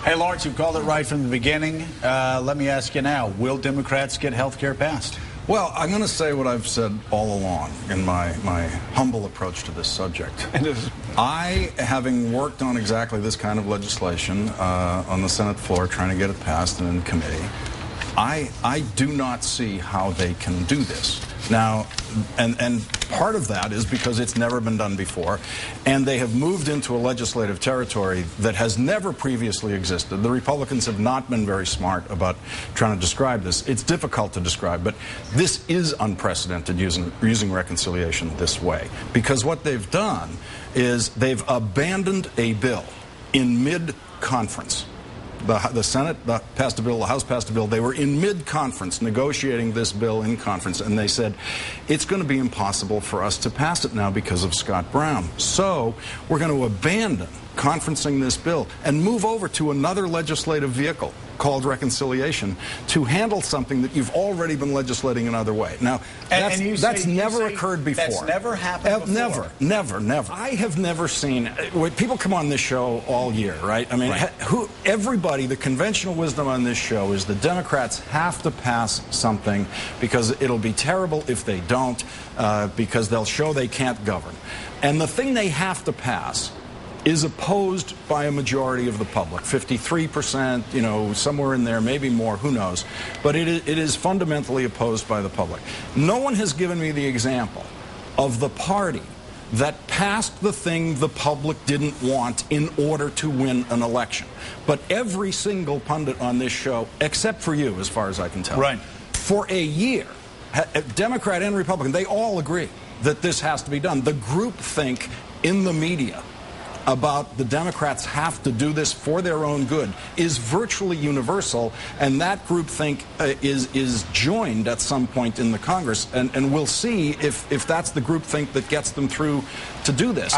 Hey, Lawrence, you've called it right from the beginning. Let me ask you now, will Democrats get health care passed? Well, I'm going to say what I've said all along in my humble approach to this subject. I, having worked on exactly this kind of legislation on the Senate floor, trying to get it passed and in committee, I do not see how they can do this. Now, and part of that is because it's never been done before, and they have moved into a legislative territory that has never previously existed. The Republicans have not been very smart about trying to describe this. It's difficult to describe, but this is unprecedented using reconciliation this way, because what they've done is they've abandoned a bill in mid-conference. The Senate passed a bill, the House passed a bill. They were in mid-conference negotiating this bill in conference, and they said, it's going to be impossible for us to pass it now because of Scott Brown. So we're going to abandon conferencing this bill and move over to another legislative vehicle called reconciliation to handle something that you've already been legislating another way. Now, that's never occurred before. That's never happened before. Never. I have never seen, people come on this show all year, right? I mean, everybody, the conventional wisdom on this show is the Democrats have to pass something because it'll be terrible if they don't, because they'll show they can't govern. And the thing they have to pass is opposed by a majority of the public, 53%, you know, somewhere in there, maybe more, who knows. But it is fundamentally opposed by the public. No one has given me the example of the party that passed the thing the public didn't want in order to win an election. But every single pundit on this show, except for you, as far as I can tell, for a year, Democrat and Republican, they all agree that this has to be done. The groupthink in the media about the Democrats have to do this for their own good is virtually universal, and that groupthink is joined at some point in the Congress, and we'll see if that's the groupthink that gets them through to do this.